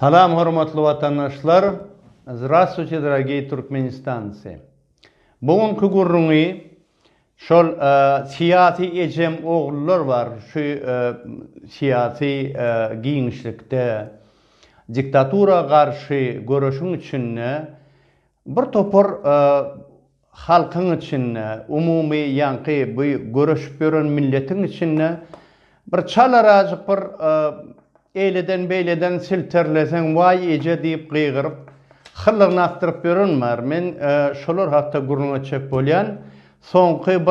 Salam hormatly vatandaşlar. Здравствуйте, дорогие turkmenistanцы. Bugünkü gurrungy şol siyasi ejem oğullar var. Şu siyasi giňişlikde diktatura karşı görüşün içinde bir topar halkın içinde umumi yankı bu görüşüp gören milletin içinde bir çalarazık bir eyleden beyleden silterlesen vay ece deyip kıygırıp hıllarını attırıp görünmür. Men şolar hatta gurruna çek bolyan soňky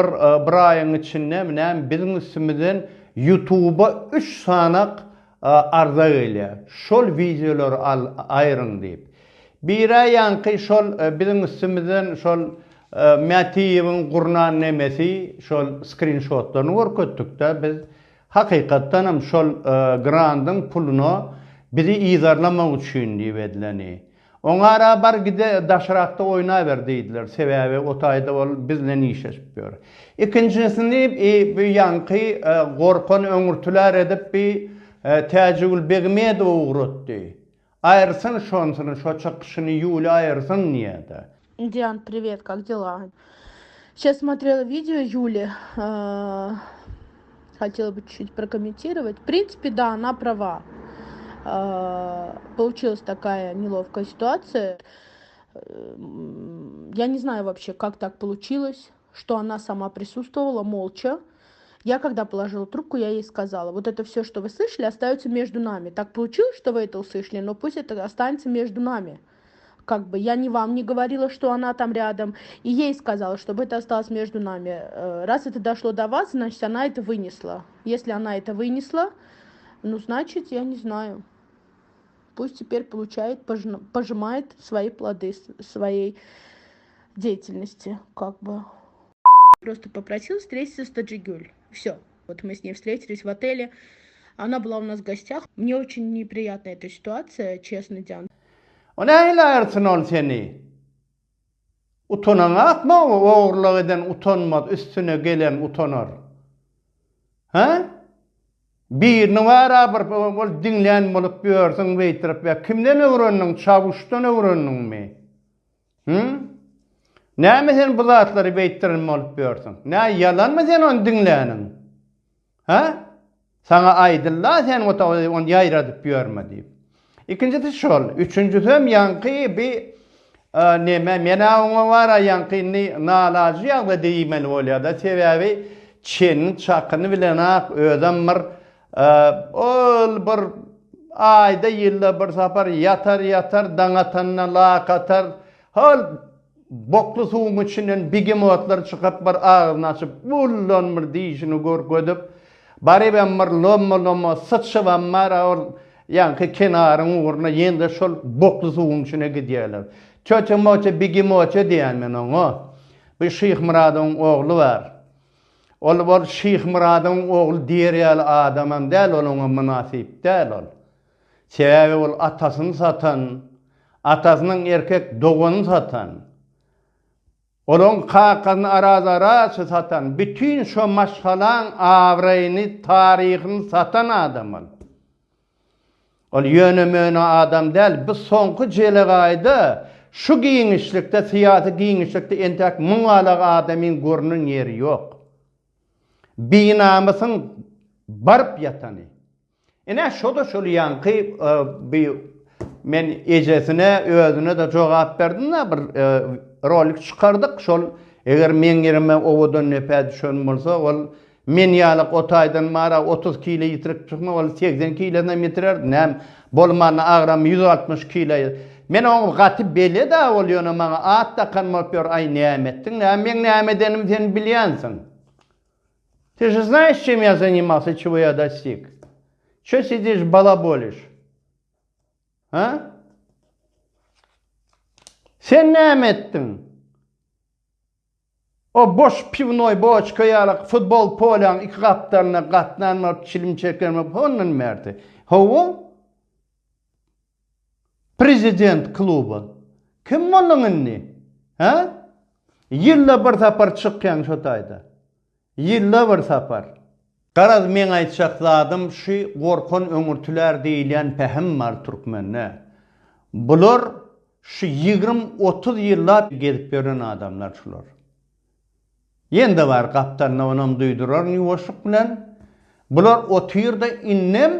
bir ayın içinde menen bizim üstümizden YouTube'a 3 sanak arza gele. Şol videolar ayrın deyip. Bir ay yankı şol bizim üstümizden şol Matiyev'in gurnan nemesi şol screenshotlarını görköttük da biz hakikaten hem şol grandın pulunu bizi izarlamak için diye edileni. Onlara bar gide daşrakta oyna deydiler. Sebebi otayda ol bizle iş yapıyor. İkincisini bir yankı korkun öngürtüler edip bir tecrübül begmeye de uğrattı. Ayırsın şonsunu, şu çakışını yuli ayırsın niye de. Диан, привет, как дела? Сейчас смотрела видео Юли, хотела бы чуть-чуть прокомментировать. В принципе, да, она права. Получилась такая неловкая ситуация. Я не знаю вообще, как так получилось, что она сама присутствовала молча. Я когда положила трубку, я ей сказала, вот это все, что вы слышали, остается между нами. Так получилось, что вы это услышали, но пусть это останется между нами. Как бы я вам не говорила, что она там рядом, и ей сказала, чтобы это осталось между нами. Раз это дошло до вас, значит, она это вынесла. Если она это вынесла, ну, значит, я не знаю. Пусть теперь получает, пожимает свои плоды своей деятельности, как бы. Просто попросил встретиться с Таджигюль. Все. Вот мы с ней встретились в отеле. Она была у нас в гостях. Мне очень неприятна эта ситуация, честно, Диан. O neyle ayırsın ol seni? Utonan atma oğurluq eden utanmaz, üstüne gelen utanır. Ha? Bir numara bir dinleyen bolup görürsün beytirip ya kimden öğrendin? Çavuştan öğrendin mi? Hı? Ne mi sen bu zatları beytirin bolup görürsün? Ne yalan mı sen onu dinleyenin? Ha? Sana aydıllah sen onu yayradıp görme deyip. İkincisi şol, üçüncüsü yankı bir neme mena ona var yankı nalacı ya deyimel oluyor da sebebi Çin çakını bilenak ödemir ol bir ayda yılda bir safar yatar danatanna lakatar hol boklu suğun içinden bigimotlar çıkıp bir ağzını açıp bullanmır deyişini görgödüp bari ben bir lomma sıçı var yankı kenarın uğruna yende şol boklu suğun içine gidiyorlar. Çöçe moçe bigi moçe diyen men onu. Bir Şeyh Murad'ın oğlu var. Ol Şeyh Murad'ın oğlu diğer adamın değil onun münasip değil ol. Sebebi ol atasını satan, atasının erkek doğunu satan. Onun kakasını araz satan, bütün şu maşgalan avrayını, tarihini satan adam ol. Ol yönümünü adam değil, biz sonku jelegayda şu giyinişlikte, siyasi giyinişlikte entek mıngalak adamın görünün yeri yok. Binamısın barıp yatanı. Ene şolu yankı bir men ejesine, özüne de cevap verdim da bir rolik çıkardık. Şol eğer men yerime ovodan nepe düşön bolsa ol men yalık otaydan mara 30 kilo yitirip çıkma ol 80 kilodan yitirer. Nem bolmanı ağram 160 kilo. Men onu gatip bele da oluyor ama at da kanmap yor ay nimettin. Men nimetenim sen bilyansan. Ты же знаешь, чем я занимался, чего я достиг? Что сидишь балаболишь? А? Sen ne ettin? O boş pivnoy, boş kayalık, futbol polan, iki kaptarına katlanmak, çilim çekilmek, onun merdi. Hova? Prezident klubu. Kim onun ne? Ha? Yılla bir sapar çıkyan şotayda. Yılla bir sapar. Garaz men aýtjaklarym şu gorkan öňürtüler diýilen pähim bar türkmenne. Bular şu 20-30 ýyllap gelip gören adamlar şular. Ýende bar gaptarna onam duýdurar ýuwaşyk bilen. Bular o tüýürde innem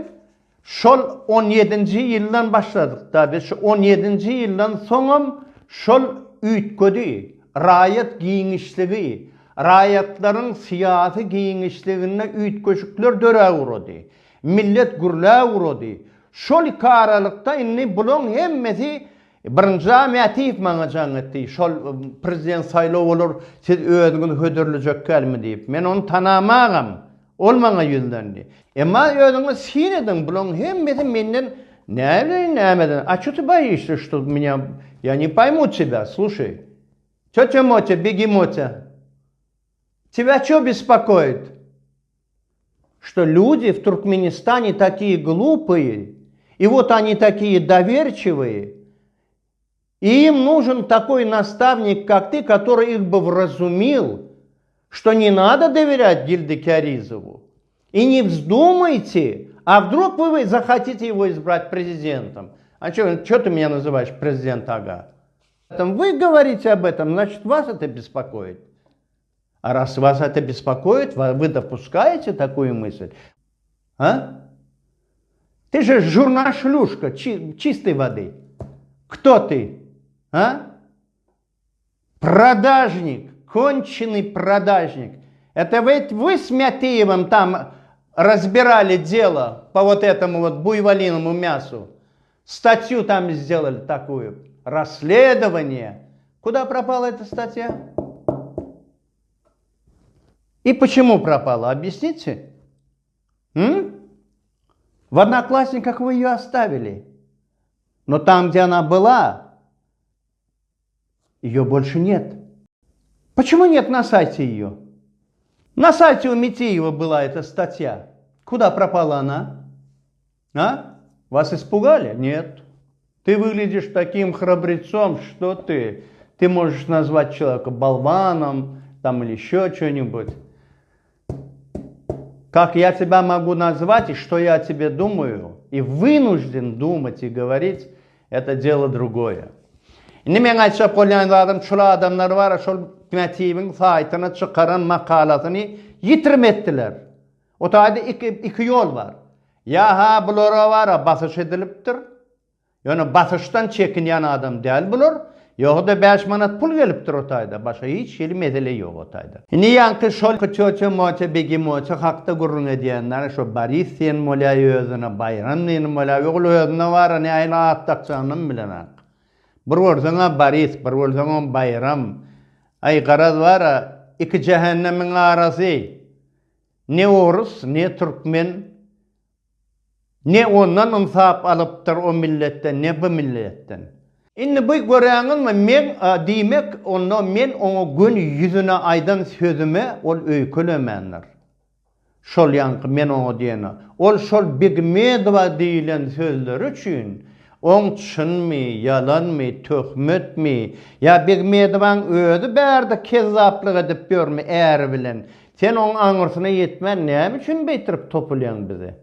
şol 17-nji ýyldan başladyk da biz şu 17-nji ýyldan soňam şol üýtgödi, raýat giňişligi, raýatlaryň syýasy giňişligine üýtgöşükler döre urady. Millet gürlä urady. Şol karalykda inni bulan hemmesi birinji jamiýaty maňa jaň etdi. Şol prezident saýlaw bolar, siz özüňiz hödürlejek gelmi diýip. Men onu tanamagam. Ol maňa ýüzlendi. Emma özüňiz sin edin, bulan hemmesi menden nämeden? А что ты боишься, что меня я не пойму тебя, слушай. Тётя Мотя, беги, Мотя. Тебя что беспокоит? Что люди в Туркменистане такие глупые, и вот они такие доверчивые, и им нужен такой наставник, как ты, который их бы вразумил, что не надо доверять Гильдекяризову. И не вздумайте, а вдруг вы захотите его избрать президентом. А что ты меня называешь президент, ага? Вы говорите об этом, значит, вас это беспокоит. А раз вас это беспокоит, вы допускаете такую мысль? А? Ты же журна-шлюшка чистой воды. Кто ты? А? Продажник, конченый продажник. Это ведь вы с Мятеевым там разбирали дело по вот этому вот буйволиному мясу. Статью там сделали такую. Расследование. Куда пропала эта статья? И почему пропала? Объясните? В Одноклассниках вы ее оставили. Но там, где она была, ее больше нет. Почему нет на сайте ее? На сайте у Митеева была эта статья. Куда пропала она? А? Вас испугали? Нет. Ты выглядишь таким храбрецом, что ты можешь назвать человека болваном там, или еще что-нибудь. Как я тебя могу назвать и что я о тебе думаю, и вынужден думать и говорить, это дело другое. Indi men aýtjak bolýanlarym şol adamlar bar, şol Metiýewiň saýtyna çykaran makalasyny ýitirmetdiler. O taýda iki ýol bar. Ya ha bulara bar, basyş edilipdir. Ýöne basyşdan çekinýän adam däl bular. Ýogda 5 manat pul gelipdir o taýda. Başga hiç şeýle mesele ýok o taýda. Indi ýanky şol Tёtя Мотя, беги, Мотя hakda gurrun edýänler şo Boris sen molay özüne, Bayram sen molay ýogul özüne bar, ne aýla atdakçanyň bilen. Bir bolsaňa Boris, bir bolsaňa Bayram. Ay garaz bar, iki jehennemiň arasy. Ne orus, ne türkmen, ne ondan insap alypdyr o milletden, ne bu milletden. Indi bu göräňizmi men diýmek, onda men oňa gün ýüzüne aýdan sözüme ol öýkelemändir. Şol ýanky men oňa diýene. Ol şol Begmedowa diýilen sözler üçin oň çynmy, ýalanmy, töhmetmi? Ya Begmedowaň özü bärde kezzaplyk edip görmi äri bilen. Sen oň aňyrsyna ýetmän näme üçin beýtirip topulýan bizi?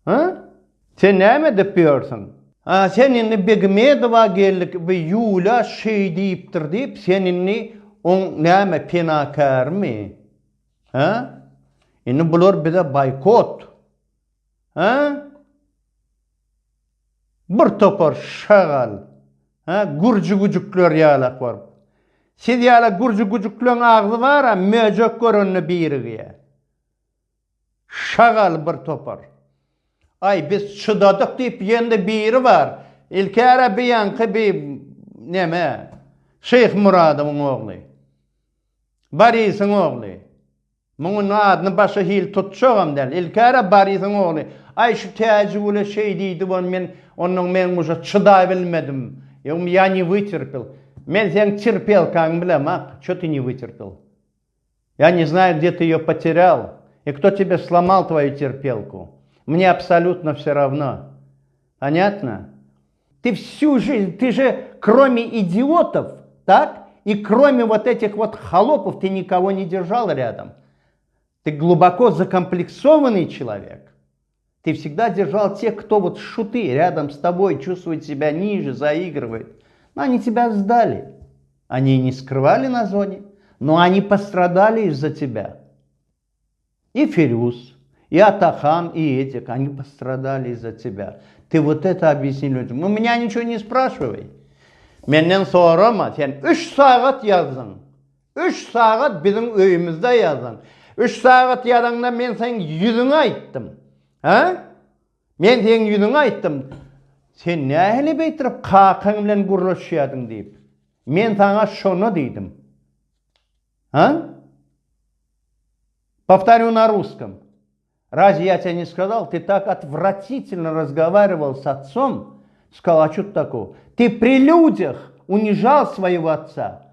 Ha? Sen näme edip ýörsiň? Sen indi Begmedowa geldik we ýula şeý diýipdir diýip sen indi oň näme penakarmy? Ha? Indi bular bize boykot. Ha? Bir topar şagal. Ha? Gurjugujuklar ýalak bar. Siz ýala gurjugujuklaryň agzy bar, möjek görünni birige. Şagal bir topar. Ay biz çıdadık deyip yende biri var. İlkara biyanki bir neme? Şeyh Murad'ın oğlu. Boris'in oğlu. Bunun adını başa hil tutuşağım der. İlkara Boris'in oğlu. Ay şu tecrübüle şey deydi onun men muşa çıda bilmedim. Я не вытерпел. Men sen терпелкаң bilem ha. Что ты не вытерпел? Я не знаю, где ты ее потерял. И кто тебе сломал твою терпелку. Мне абсолютно все равно. Понятно? Ты всю жизнь, ты же кроме идиотов, так? И кроме вот этих вот холопов ты никого не держал рядом. Ты глубоко закомплексованный человек. Ты всегда держал тех, кто вот шуты рядом с тобой, чувствует себя ниже, заигрывает. Но они тебя сдали. Они не скрывали на зоне, но они пострадали из-за тебя. И Фирюз, и Атахан, и Этик, они пострадали из-за тебя. Ты вот это объясни людям. У меня ничего не спрашивай. Menden sorama, sen 3 saat yazdın. 3 saat bizim öyümüzde yazdın. 3 saat yazanda men senin yüzüne ayttım. Ha? Men senin yüzüne ayttım. Sen ne ehli beytirip kakın bilen gurlaşıyordun deyip. Men sana şunu dedim. Ha? Повторю на русском. Разве я тебе не сказал, ты так отвратительно разговаривал с отцом? Сказал, а что такого? Ты при людях унижал своего отца.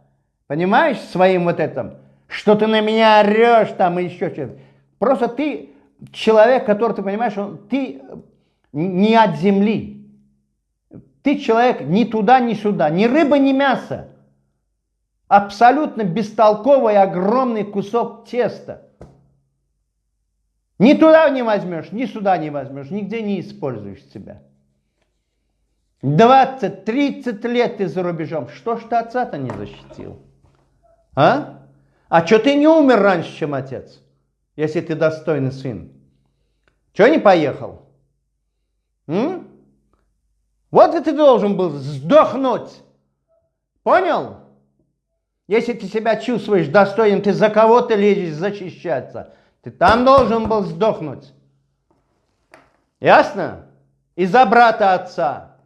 Понимаешь, своим вот этим, что ты на меня орешь там и еще что-то. Просто ты человек, который, ты понимаешь, ты не от земли. Ты человек ни туда, ни сюда, ни рыба, ни мясо. Абсолютно бестолковый огромный кусок теста. Ни туда не возьмешь, ни сюда не возьмешь, нигде не используешь себя. 20-30 лет ты за рубежом. Что ж ты отца-то не защитил? А? А что ты не умер раньше, чем отец? Если ты достойный сын. Чего не поехал? Вот и ты должен был сдохнуть. Понял? Если ты себя чувствуешь достойным, ты за кого ты лезешь защищаться? Ты там должен был сдохнуть. Ясно? Из-за брата отца.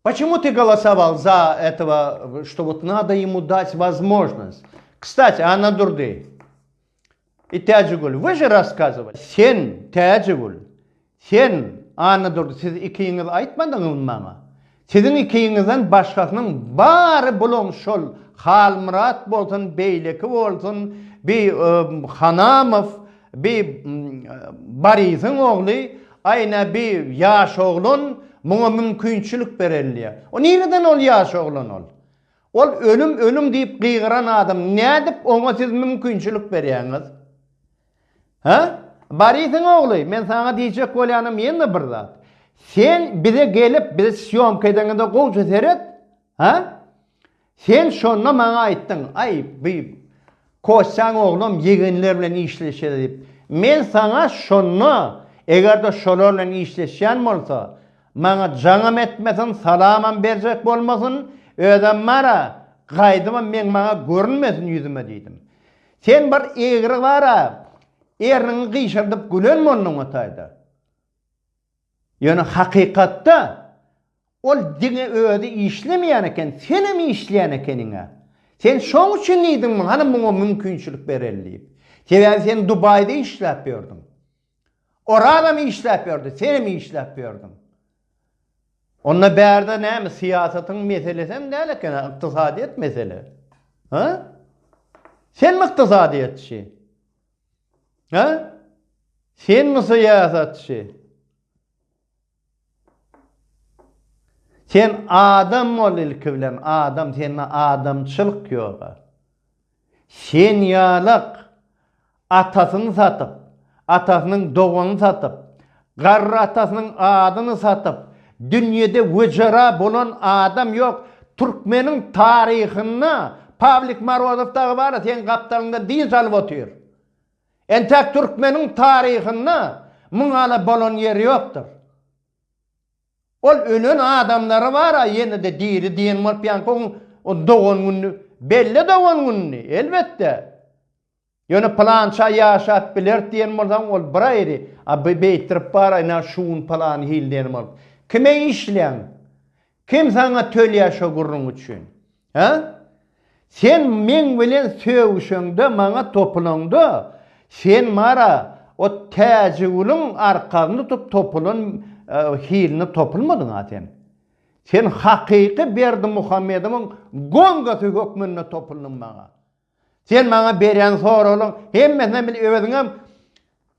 Почему ты голосовал за этого, что вот надо ему дать возможность? Кстати, Анна Дурды и Тяджигуль, вы же рассказывали. Сен, Тяджигуль, сен, Анна Дурды, siz ikiyiniz aytmadınız bana. Sizin ikiyinizden başkasının bari bulun şol Halmurat bolsun, Beyleki bolsun, bir Hanamov, bir Bariz'in oğlu, ayna bir yaş oğlun, buna mümkünçülük verilliyor. O nereden ol yaş oğlun ol? Ol ölüm deyip kıyıran adam, ne edip ona siz mümkünçülük veriyorsunuz? Ha? Bariz'in oğlu, ben sana diyecek olanım yeni bir zat. Sen bize gelip, bize siyomkaydan da kol seret, ha? Sen şonuna bana ayttın, ay bir koşsan oğlum yeğenlerle işleşe deyip. Men sana şonu, eğer de şolarla işleşen olsa, bana canım etmesin, salamam verecek olmasın, ödem mara, kaydıma men bana görünmesin yüzüme dedim. Sen bir eğri vara, erini kıyışırdıp gülen mi onun otayda? Yani hakikatta, ol dine öde işlemeyen eken, seni mi işleyen ekenine? Sen şoň üçin neydin hani buna mümkünçülük berelliyip? Sen Dubai'de iş yapıyordun. Orada mı iş yapıyordu? Seni mi iş yapıyordun? Onunla berde ne mi? Siyasetin meselesi mi değil eken? İktisadiyet mesele. Ha? Sen mi iktisadiyetçi? Ha? Sen mi siyasetçi? Sen adam ol ilki bilen, adam, senin adamçılık yok. Sen yalık, atasını satıp, atasının doğunu satıp, garra atasının adını satıp, dünyada vıcıra bulan adam yok. Türkmenin tarihini, Pavlik Marozov'da var, sen kaptalında değil salıp otuyor. Entek Türkmenin tarihini, mıngala bulan yeri yoktur. Ol ölün adamları var yine de diri diyen var piyankon o doğun günü belli doğun günü elbette. Yani plança yaşat bilir diyen var ol brayri abi beytirip para na şun plan hil diyen var. Kime işleyen? Kim sana töl yaşa gurrun üçün? Ha? Sen men bilen sövüşüngde mana topulungda sen mara o təcigulun arqasını topulun hilini topulmadın aten. Sen hakiki berdi Muhammed'imin gongası hükmünü topulun bana. Sen bana beren sorulun, hemmesine bil övedin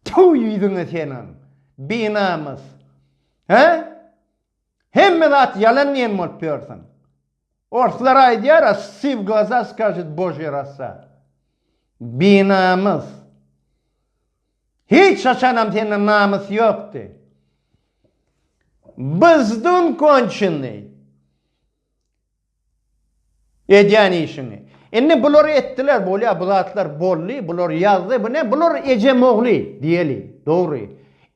tuğ yüzünü senin, binamız. He? Hemmez at yalan niyen mutluyorsun? Orçlar aydiyar, siv gaza skажет Божья роса. Binamız. Hiç açanam senin namus yoktu. Bizdun konçini. Edyan işini. Enne bular ettiler, bolya bulatlar bolli, bular yazdı, bu ne? Bular ecemoğli diyeli, doğru.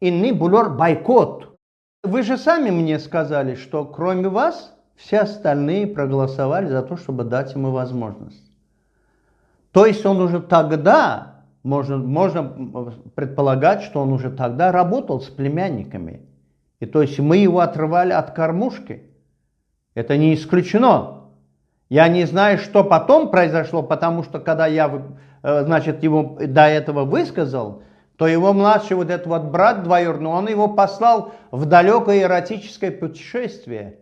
Inni bular бойкот. Вы же сами мне сказали, что кроме вас все остальные проголосовали за то, чтобы дать ему возможность. То есть он уже тогда, можно предполагать, что он уже тогда работал с племянниками. И то есть мы его отрывали от кормушки. Это не исключено. Я не знаю, что потом произошло, потому что когда я, значит, его до этого высказал, то его младший вот этот вот брат двоюродный, он его послал в далекое эротическое путешествие.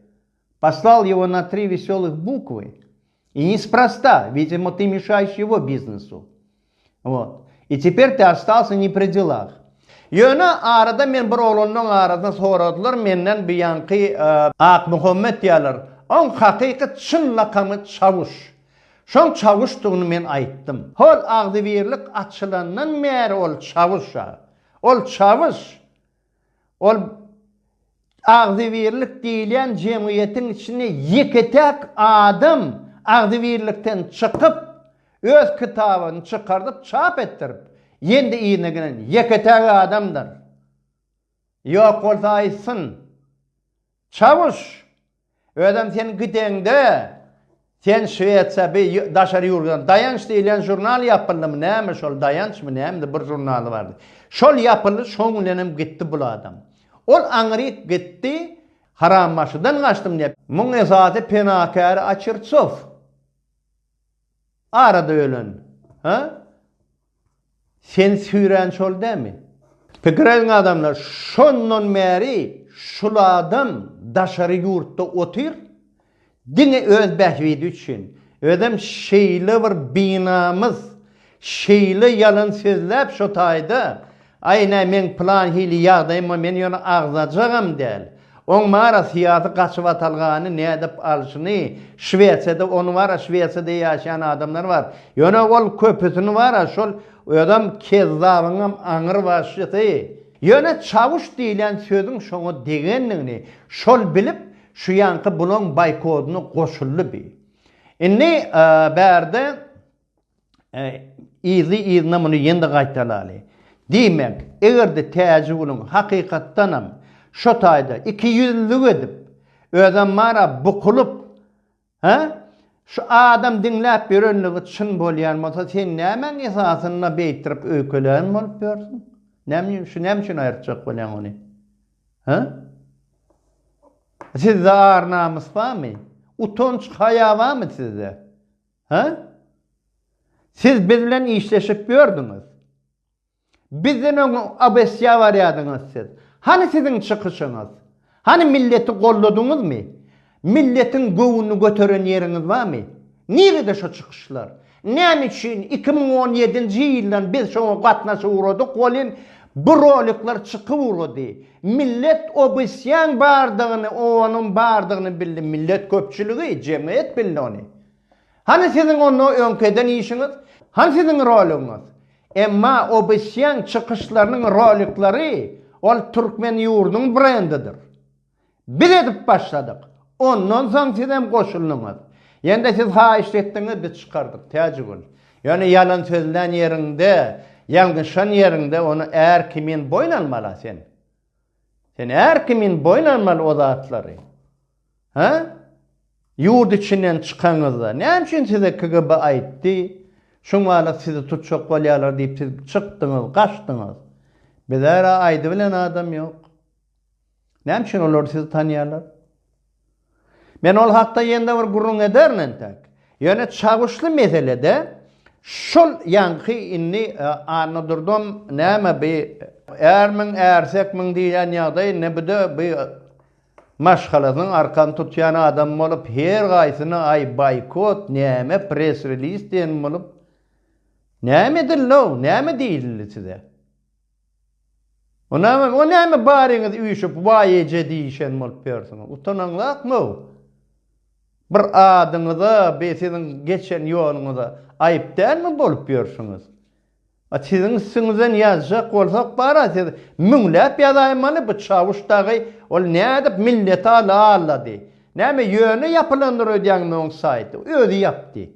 Послал его на 3 веселых буквы. И неспроста, видимо, ты мешаешь его бизнесу. Вот. И теперь ты остался не при делах. Yöne arada men bir oğlunun arasına soradılar, menden bir yankı Ak Muhammed diyorlar. On hakikat çın lakamı çavuş. Şon çavuştuğunu men aytdım. Hol ağzıverlik açılandan meri ol çavuşa. Ol çavuş. Ol ağzıverlik deyilen cemiyetin içine yeketek adam ağzıverlikten çıkıp öz kitabını çıkartıp çap ettirip yendi iğneginin yeketek adamdır. Yok olsa aytsın. Çavuş. Ödem sen gidende sen Şveç'e bir daşarı yurgan dayanç deyilen jurnal yapıldı mı neymiş şol dayanç mı neymiş bir jurnalı vardı. Şol yapıldı şoğunlenim gitti bu adam. Ol Angrik gitti haram başıdan kaçtım diye. Mun esatı penakar Açırtsov. Arada ölen. Ha? Sen süren şol değil mi? Fikren adamlar şonnon meri şul adam daşarı yurtta otur. Dine öz behvidi için. Ödem şeyli bir binamız. Şeyli yalan sözlep şu tayda. Aynen men plan hili yağdayım ama men yonu ağzacağım del. On mara siyasi kaçıp atalğanı ne edip alışını. Şveç'de onu var, Şveç'de yaşayan adamlar var. Yonu ol köpüsünü var, şol adam kezzabınım anır başıtı. Yonu çavuş deyilen sözün şonu degenliğini şol bilip şu yankı bunun baykodunu koşullu bir. Inni berde izli bunu yendi qaytalalı. Demek, eğer de tecrübünün hakikattanım şu tayda 200'lük edip ödem mara bukulup şu adam dinlep bir önlüğü çın bolyan olsa sen nemen esasına beytirip öyküleyen mi olup diyorsun? Nemçin ayırtacak bolyan onu? Sizde ağır namus var mı? Utanç haya var mı sizde? Siz bizle işleşip gördünüz. Bizden onu abesya var yadınız siz. Hani sizin çıkışınız? Hani milleti kolladınız mı? Milletin göğünü götüren yeriniz var mı? Nerede şu çıkışlar? Ne için 2017 yıldan biz şuna katnaşı uğradık, olin bu rolikler çıkı uğradı. Millet obisyan bardığını, onun bardığını bildi. Millet köpçülüğü, cemiyet bildi onu. Hani sizin onu önkeden işiniz? Hani sizin rolünüz? Emma obisyan çıkışlarının rolikleri ol Türkmen yurdunun brandidir. Biz edip başladık. Ondan sonra sizden koşulunuz. Yani siz işlettiniz biz çıkardık. Tecrübül. Yani yalan sözlen yerinde, yanlışan yerinde onu eğer kimin boynalmalı sen? Sen eğer kimin boynalmalı o zatları? Yurt içinden çıkanızda. Ne için size KGB aitti? Şunlarla sizi tutacak kolyalar deyip siz çıktınız, kaçtınız. Bir daha aydı bilen adam yok. Ne için olur sizi tanıyarlar? Ben ol hatta yende bir gurrun edernen tek. Yani çavuşlu meselede şol yankı inni anladırdım neyme bir ermin ersek diyen yağday ne bide bir maşgalasın arkan tutyan adam olup her gaysını ay boykot neyme press release diyen olup neymedir lo neyme değildi size. O neyme bariniz uyuşup vayece deyişen olup diyorsunuz. Utananlak mı? Bir adınıza, sizin geçen yolunuza ayıp değil mi bolup diyorsunuz? Sizin üstünüzden yazacak olsak bara siz müňläp ýazaýmaly bu çawuşdagy ol nädip milleti aladı. Näme ýöne ýapylandyr diýen müň saýty özü ýapdy.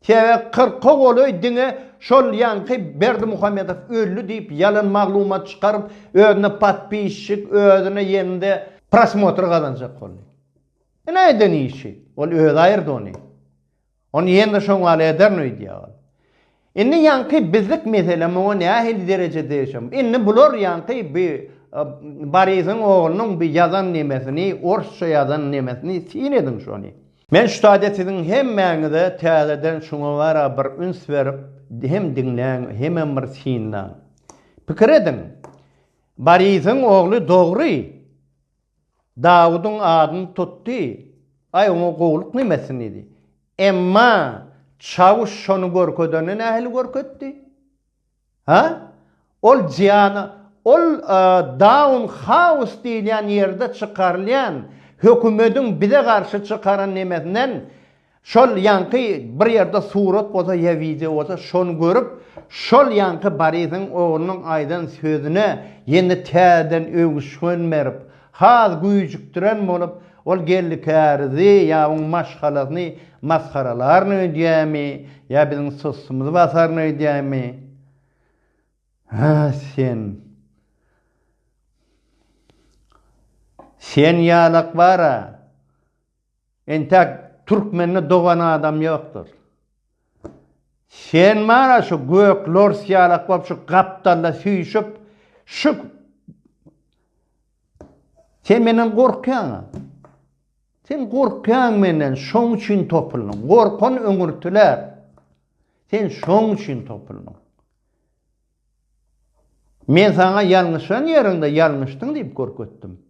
Tebe 40 goloy diňe şol ýanky Berdi Muhammedow öllü diýip ýalan maglumat çykaryp özüne patpisçik özüne ýende prosmotr gazanjak boldy. Näden işi? Ol öz aýyrdy ony. Onu ýende şoň aly ederni diýýär. Inni yankı bizlik meselemi o nähil derecede yaşam. Inni bulur yankı bir Bariz'in oğlunun bir yazan nemesini, Orsça yazan nemesini sin edin şonu. Men şu adetinin hem məňide täzeden şuna wara bir üns berip hem dinläň hem bir sinläň. Pikir edin. Bariz'in oğlu dogry. Dawud'un adyny tutdy. Ay onu gowluk nemesini idi. Emma çavuş şonu görködöne nähili görkötdi? Ha? Ol jiýany, ol Down House diýilen ýerde çykarylýan hökümetiň bize garşy çykaran nemesinden şol ýanky bir ýerde surat bolsa ýa video bolsa şonu görüp şol ýanky Bariz'in oğlunyň aýdan sözüne ýene täden öňüşmärip haz güýjükdiren bolup ol geldi kärdi ýa oň maşgalasyny maskaralarny ödýämi ýa biziň sosumyzy basarny ödýämi? Ha sen ýalak bara entek türkmenni dogan adam ýokdur. Sen mara şu gök lors ýalak bolup şu gapdalla süýşüp şu sen menden gorkýan. Sen gorkýan menden şoň üçin topulun. Gorkan öňürtüler. Sen şoň üçin topulun. Men sana ýalňyşan ýerinde ýalňyşdyň diýip görkezdim.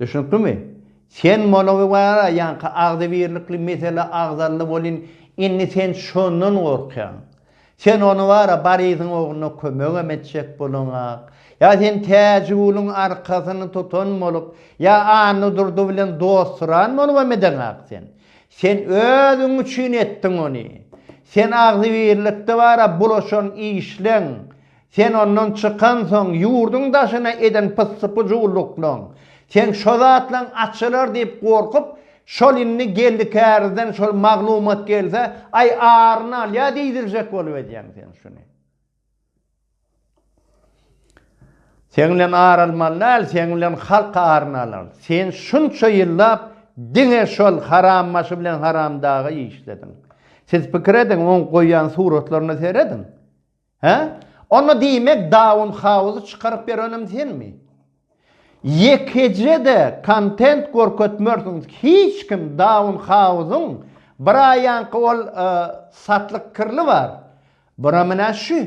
Düşündimi? Sen molawy wara ýanky agdybirlikli mesele agzarly bolyn, inni sen şondan gorkýan. Sen onu wara Bariz'in oğluna kömek etjek bolaňak. Ya sen täjulun arkasyny tutan bolup, ya anny durdy bilen dostran bolup emedeňak sen. Sen özüň üçin etdiň ony. Sen agdybirlikde wara bulaşan işleň. Sen ondan çıkan soň ýurdun daşyna eden pyssypyjuluklan. Sen şo zatlaň açylar diýip gorkup, şol inni geldi kärden şol maglumat gelse, ay arna ýa diýdiljek bolup edýän sen şunu. Sen bilen aralmalar, sen bilen halka arnalar. Sen şunça ýyllap diňe şol haram maşy bilen haramdagy işledin. Siz pikir edin, on goýan suratlaryny seredin. Ha? Onu diýmek Down House'u çykaryp berenim senmi? Yekece de content görkötmörsüňiz. Hiç kim Down House'un bir aýanky ol satlyk kirli bar. Bura mena şu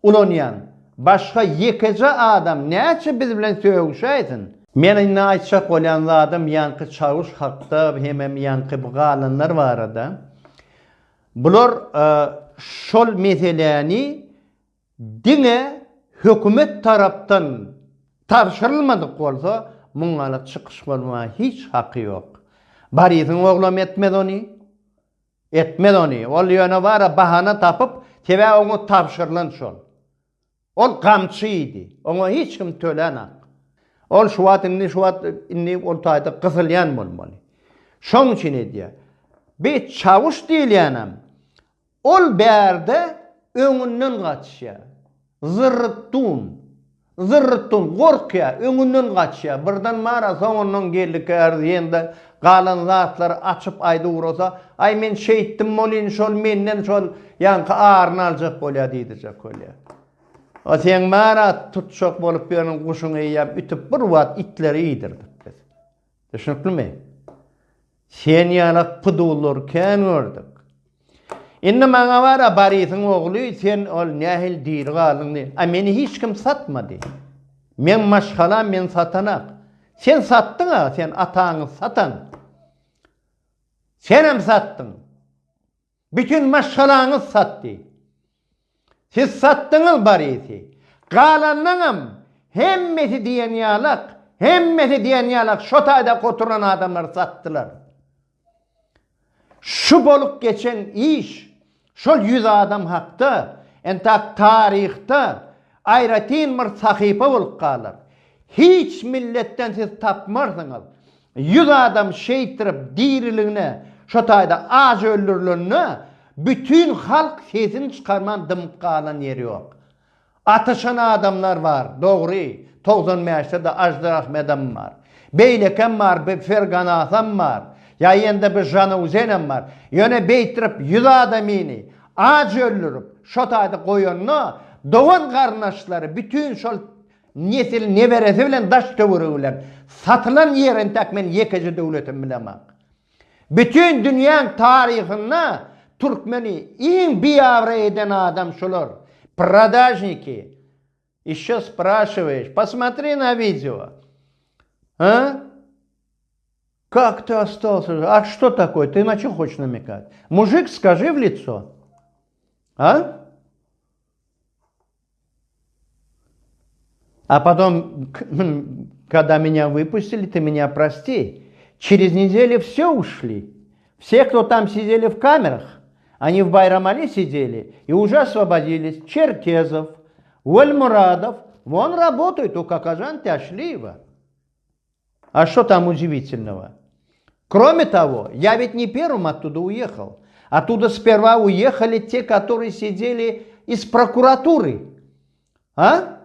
ulonýan. Başka yekece adam näçe biz bilen söýüşäýsin? Men indi aýtjak bolan adam ýanky çavuş hakda hem ýanky bu galanlar barada. Bular şol meseleni diňe hökümet tarapdan tapşyrylmadyk bolsa, muňala çykyş bolma hiç haky ýok. Bariz'in oglum etmedi ony. Etmedi ony. Ol ýöne bara bahana tapyp, tebe oňa tapşyrylan şol. Ol gamçy idi. Oňa hiç kim tölenak. Ol şu wagt inni ol taýda gysylýan bolmaly. Şoň üçin edýär. Bir çavuş diýilýänam. Ol berde öňünden gaçýar. Zırrıttun, gorkya, öňünden gaçýar. Birden mara soňundan geldi kärdi ýende galan zatlar açyp aýdy urasa, ay men şeýitdim bolyn şol menden şol ýanky arny aljak bolýar diýdiňek bolýar. O sen mara tutşok bolup benim kuşuňy ýap ütüp bir wagt itleri ýydirdik biz. Düşündimi? Sen ýalak pydulurken gördük. Indi maňa wara Bariz'in ogly sen ol nähil diýir galyňdy. A meni hiç kim satmady. Men maşgalam, men satanak. Sen satdyň ha, sen ataňy satan. Sen hem satdyň. Bütün maşgalaňyz satdy. Siz satdyňyz Bariz'i. Galanlaňam hemmesi diýen ýalak, şo taýda goturan adamlar satdylar. Şu bolup geçen iş, şol 100 adam hakda entak tarihta ayratin bir sahipa bolup kalar. Hiç milletten siz tapmarsınız. 100 adam şeytirip diriliğine, şotayda az öldürülüğüne, bütün halk sesini çıkarman dımıp kalan yeri yok. Atışan adamlar var, doğru. 95'te de Ajdar Ahmed'im var. Beyleken var, bir Fergan Asam var. Ya yende bir Canı Uzenem var. Yöne beytirip 100 adamini, az öldürüp, şotayda koyununa, doğan karnaşları, bütün şol nesil neveresi bilen daş tövürü bilen satılan yerin tak men yekici devletim bilemek. Bütün dünyanın tarihinde Türkmeni en biyavra eden adam şular. Продажники. Еще спрашиваешь, посмотри на видео. А? Как ты остался? А что такое? Ты на что хочешь намекать? Мужик, скажи в лицо. А? А потом, когда меня выпустили, ты меня прости. Через неделю все ушли. Все, кто там сидели в камерах, они в Байрам-Али сидели и уже освободились. Черкезов, Уэльмурадов, вон работают у Какажан Тяшлиева. А что там удивительного? Кроме того, я ведь не первым оттуда уехал. Оттуда сперва уехали те, которые сидели из прокуратуры. А?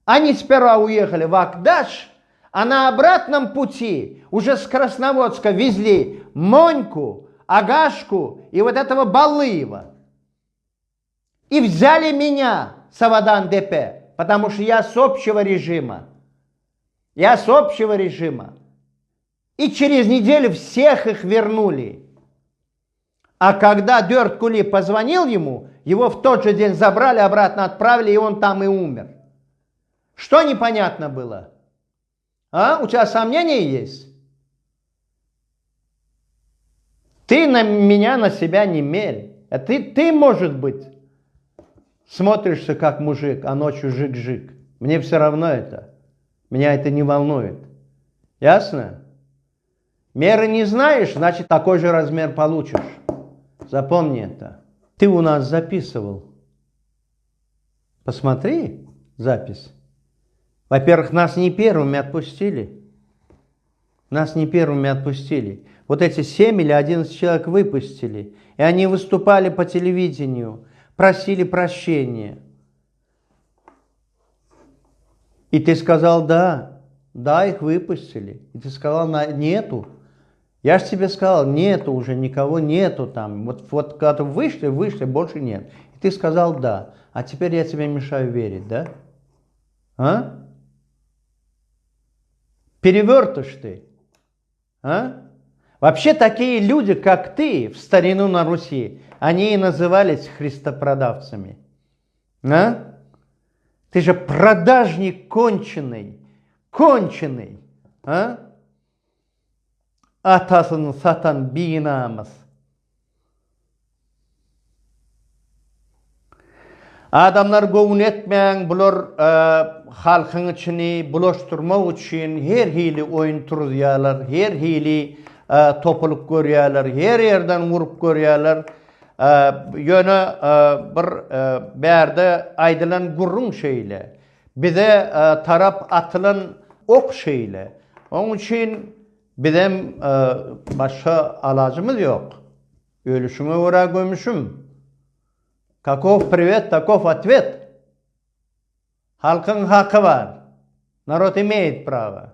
Они сперва уехали в Акдаш, а на обратном пути уже с Красноводска везли Моньку, Агашку и вот этого Балыева. И взяли меня, Савадан ДП, потому что я с общего режима. Я с общего режима. И через неделю всех их вернули. А когда Дёрт Кули позвонил ему, его в тот же день забрали, обратно отправили, и он там и умер. Что непонятно было? А? У тебя сомнения есть? Ты на меня, на себя не мерь. А ты, может быть, смотришься как мужик, а ночью жик-жик. Мне все равно это. Меня это не волнует. Ясно? Меры не знаешь, значит, такой же размер получишь. Запомни это. Ты у нас записывал. Посмотри запись. Во-первых, нас не первыми отпустили. Нас не первыми отпустили. Вот эти 7 или 11 человек выпустили. И они выступали по телевидению, просили прощения. И ты сказал, да, их выпустили. И ты сказал, нету. Я же тебе сказал, нету уже, никого нету там. Вот когда вышли, больше нет. И ты сказал, да. А теперь я тебе мешаю верить, да? А? Перевертыш ты. А? Вообще такие люди, как ты, в старину на Руси, они и назывались христопродавцами. А? Ты же продажник конченый. Конченый. А? Атасын сатан бейнамыз. Adamlar gowun etmeyen, bular halkın içini bulaştırmak için her hili oyun turduyalar, her hili topuluk görüyorlar, her yerden vurup görüyorlar. Yöne bir berde aydılan gurrun şeyle, bize tarap atılan ok şeyle. Onun için bizim başka alacımız yok. Ölüşüme uğra gömüşüm. Каков привет, таков ответ. Halkın hakkı var. Народ имеет право.